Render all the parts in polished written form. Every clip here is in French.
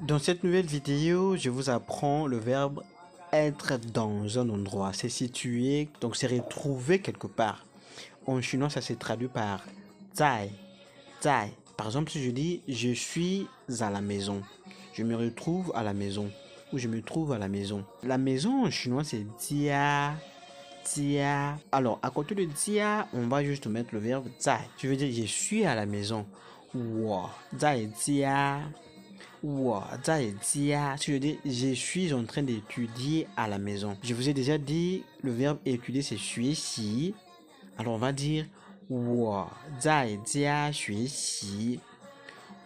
Dans cette nouvelle vidéo, je vous apprends le verbe être dans un endroit. C'est situé, donc c'est retrouvé quelque part. En chinois, ça se traduit par zai, zai. Par exemple, si je dis je suis à la maison, je me retrouve à la maison ou je me trouve à la maison. La maison en chinois, c'est jia, jia. Alors, à côté de jia, on va juste mettre le verbe zai. Je veux dire je suis à la maison. Wo zai jia. Si je dis je suis en train d'étudier à la maison. Je vous ai déjà dit le verbe étudier c'est 学习. Alors on va dire 我在家学习。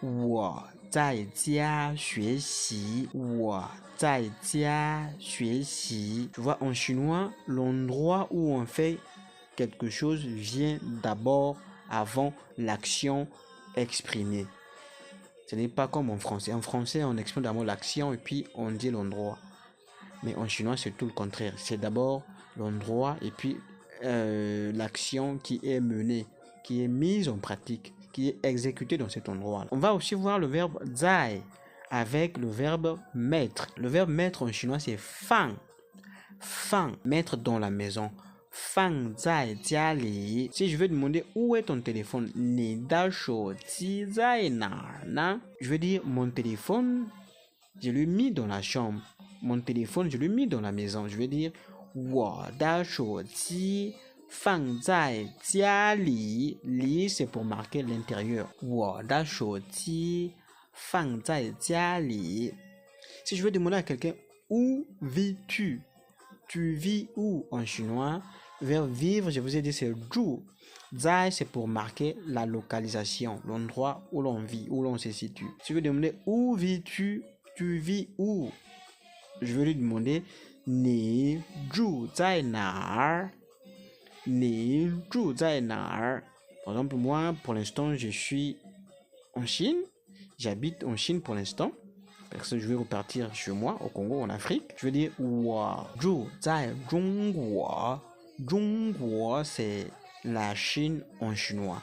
我在家学习。我在家学习. Tu vois, en chinois, l'endroit où on fait quelque chose vient d'abord avant l'action exprimée. Ce n'est pas comme en français. En français, on exprime d'abord l'action et puis on dit l'endroit. Mais en chinois, c'est tout le contraire. C'est d'abord l'endroit et puis l'action qui est menée, qui est mise en pratique, qui est exécutée dans cet endroit. On va aussi voir le verbe zai avec le verbe mettre. Le verbe mettre en chinois, c'est fang. Fang, mettre dans la maison. Fang zai jia li. Si je veux demander où est ton téléphone, ni da shouji zai nar na? Je veux dire mon téléphone, je l'ai mis dans la chambre. Mon téléphone, je l'ai mis dans la maison. Je veux dire wo da shouji fang zai jia li. Li c'est pour marquer l'intérieur. Wo da shouji fang zai jia li. Si je veux demander à quelqu'un où vis-tu? Tu vis où en chinois? Vers vivre, je vous ai dit c'est zhu. Zai, c'est pour marquer la localisation, l'endroit où l'on vit, où l'on se situe. Si je veux demander où vis-tu? Tu vis où? Je vais lui demander ni zhu zai nar? Ni zhu zai nar? Par exemple, moi, pour l'instant, je suis en Chine. J'habite en Chine pour l'instant. Parce que je vais repartir chez moi, au Congo, en Afrique. Je veux dire, wa zhu zai zhongguo. Zhongguo, c'est la Chine en chinois.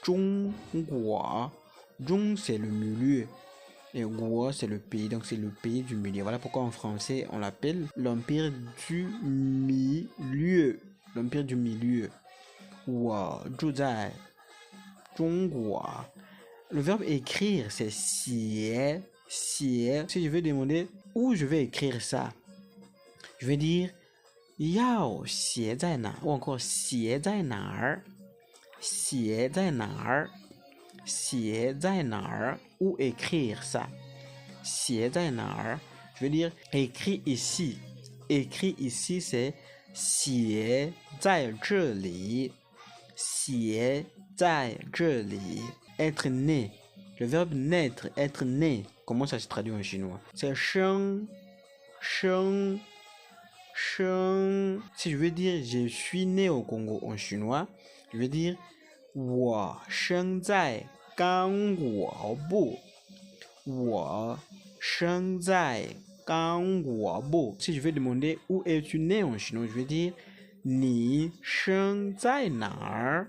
Zhongguo. Zhong, c'est le milieu. Et guo, c'est le pays. Donc, c'est le pays du milieu. Voilà pourquoi en français, on l'appelle l'empire du milieu. L'empire du milieu. Wa zhu zai zhongguo. Le verbe écrire, c'est xie. Xie. Si je veux demander où je vais écrire ça, je vais dire yao xie zai na, ou encore xie zai nar. Xie zai nar. Xie zai nar. Où écrire ça? Xie zai nar. Je veux dire écrit ici. Écrit ici, c'est xie zai zhe li. Xie zai zhe li. Être né. Le verbe naître, être né, comment ça se traduit en chinois? C'est sheng, sheng, sheng. Si je veux dire je suis né au Congo en chinois, je veux dire wo sheng zai Gangguo bu. Wo sheng zai Gangguo bu. Si je veux demander où es-tu né en chinois, je veux dire ni sheng zai nar?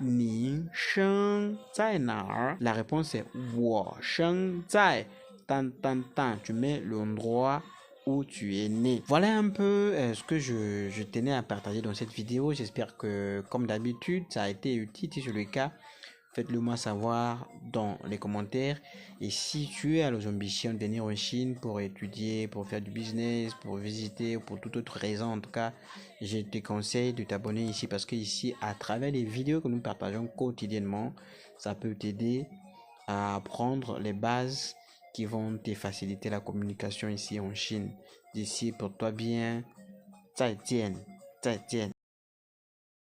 Ni sheng zai nar? La réponse est wo sheng zai tan tan tan. Tu mets l'endroit où tu es né. Voilà un peu ce que je tenais à partager dans cette vidéo. J'espère que, comme d'habitude, ça a été utile. Si c'est le cas, faites-le moi savoir dans les commentaires. Et si tu as l'ambition de venir en Chine pour étudier, pour faire du business, pour visiter ou pour toute autre raison, en tout cas, je te conseille de t'abonner ici parce que ici, à travers les vidéos que nous partageons quotidiennement, ça peut t'aider à apprendre les bases qui vont te faciliter la communication ici en Chine. D'ici, pour toi bien, 再见，再见。